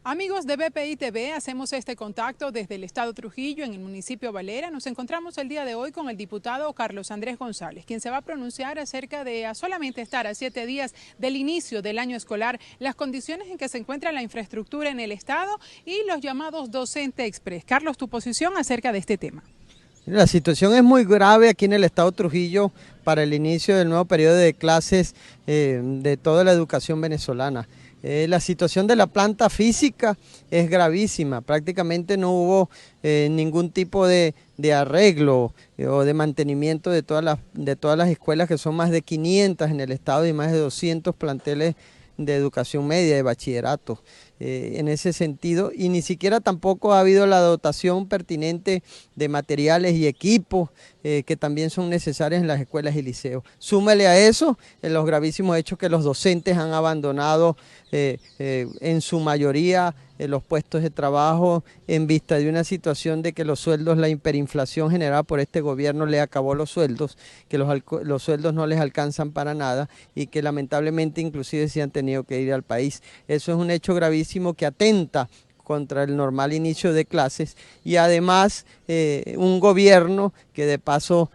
Amigos de BPI TV, hacemos este contacto desde el estado Trujillo, en el municipio Valera. Nos encontramos el día de hoy con el diputado Carlos Andrés González, quien se va a pronunciar acerca de solamente estar a 7 días del inicio del año escolar, las condiciones en que se encuentra la infraestructura en el estado y los llamados docente express. Carlos, tu posición acerca de este tema. La situación es muy grave aquí en el estado Trujillo para el inicio del nuevo periodo de clases de toda la educación venezolana. La situación de la planta física es gravísima, prácticamente no hubo ningún tipo de arreglo o de mantenimiento de todas las escuelas, que son más de 500 en el estado y más de 200 planteles de educación media, de bachillerato, en ese sentido, y ni siquiera tampoco ha habido la dotación pertinente de materiales y equipos que también son necesarios en las escuelas y liceos. Súmale a eso los gravísimos hechos que los docentes han abandonado en su mayoría los puestos de trabajo en vista de una situación de que los sueldos, la hiperinflación generada por este gobierno le acabó los sueldos, que los sueldos no les alcanzan para nada y que lamentablemente inclusive se han tenido que ir al país. Eso es un hecho gravísimo que atenta contra el normal inicio de clases y además un gobierno que de paso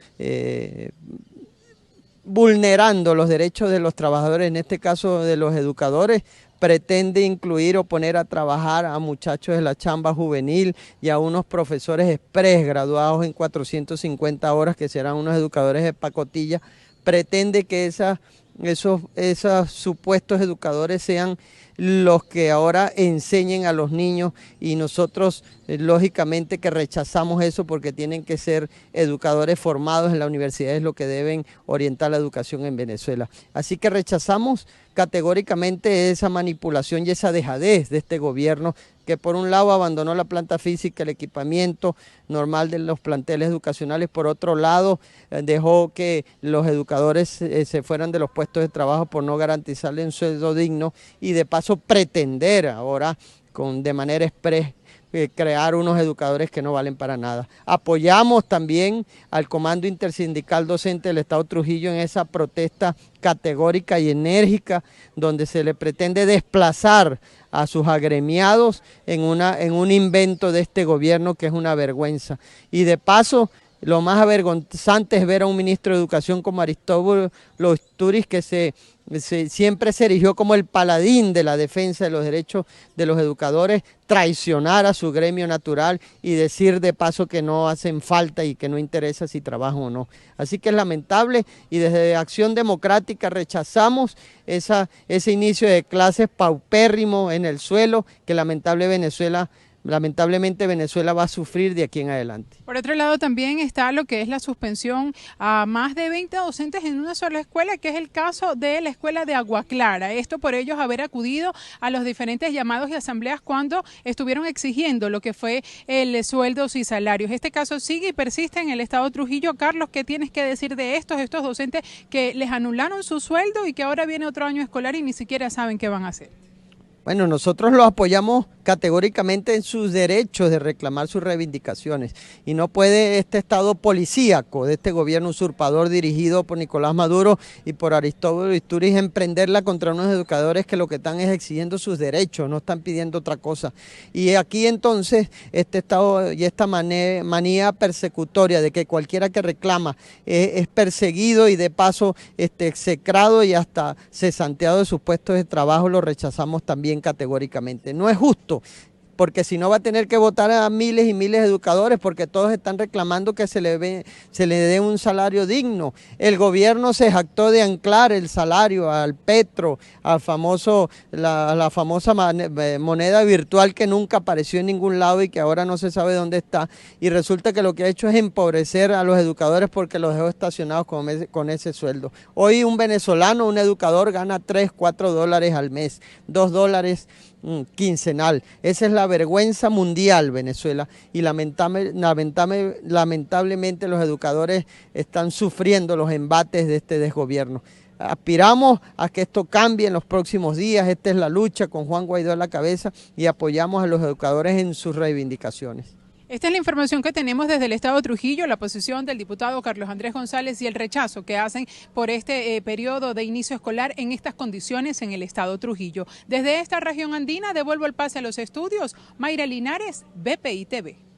vulnerando los derechos de los trabajadores, en este caso de los educadores, pretende incluir o poner a trabajar a muchachos de la chamba juvenil y a unos profesores express graduados en 450 horas, que serán unos educadores de pacotilla. Pretende que esos supuestos educadores sean los que ahora enseñen a los niños, y nosotros lógicamente que rechazamos eso, porque tienen que ser educadores formados en la universidad, es lo que deben orientar la educación en Venezuela. Así que rechazamos categóricamente esa manipulación y esa dejadez de este gobierno, que por un lado abandonó la planta física, el equipamiento normal de los planteles educacionales, por otro lado dejó que los educadores se fueran de los puestos de trabajo por no garantizarles un sueldo digno, y de paso pretender ahora de manera express crear unos educadores que no valen para nada. Apoyamos también al Comando Intersindical Docente del Estado Trujillo en esa protesta categórica y enérgica, donde se le pretende desplazar a sus agremiados en un invento de este gobierno que es una vergüenza. Y de paso, lo más avergonzante es ver a un ministro de Educación como Aristóbulo Istúriz, que siempre se erigió como el paladín de la defensa de los derechos de los educadores, traicionar a su gremio natural y decir de paso que no hacen falta y que no interesa si trabajan o no. Así que es lamentable, y desde Acción Democrática rechazamos ese inicio de clases paupérrimo en el suelo que lamentablemente Venezuela va a sufrir de aquí en adelante. Por otro lado, también está lo que es la suspensión a más de 20 docentes en una sola escuela, que es el caso de la escuela de Agua Clara. Esto por ellos haber acudido a los diferentes llamados y asambleas cuando estuvieron exigiendo lo que fue el sueldos y salarios. Este caso sigue y persiste en el estado Trujillo. Carlos, ¿qué tienes que decir de estos docentes que les anularon su sueldo y que ahora viene otro año escolar y ni siquiera saben qué van a hacer? Bueno, nosotros los apoyamos categóricamente en sus derechos de reclamar sus reivindicaciones, y no puede este estado policíaco de este gobierno usurpador dirigido por Nicolás Maduro y por Aristóbulo Istúriz emprenderla contra unos educadores que lo que están es exigiendo sus derechos, no están pidiendo otra cosa. Y aquí entonces este estado y esta manía persecutoria de que cualquiera que reclama es perseguido y de paso execrado y hasta cesanteado de sus puestos de trabajo, lo rechazamos también categóricamente. No es justo, porque si no va a tener que votar a miles y miles de educadores, porque todos están reclamando que se le dé un salario digno. El gobierno se jactó de anclar el salario al petro, la famosa moneda virtual que nunca apareció en ningún lado y que ahora no se sabe dónde está, y resulta que lo que ha hecho es empobrecer a los educadores porque los dejó estacionados con ese sueldo. Hoy un venezolano, un educador, gana 3, 4 dólares al mes, 2 dólares quincenal. Esa es la vergüenza mundial, Venezuela, y lamentablemente los educadores están sufriendo los embates de este desgobierno. Aspiramos a que esto cambie en los próximos días. Esta es la lucha con Juan Guaidó a la cabeza, y apoyamos a los educadores en sus reivindicaciones. Esta es la información que tenemos desde el Estado de Trujillo, la posición del diputado Carlos Andrés González y el rechazo que hacen por este periodo de inicio escolar en estas condiciones en el Estado de Trujillo. Desde esta región andina devuelvo el pase a los estudios. Mayra Linares, BPI TV.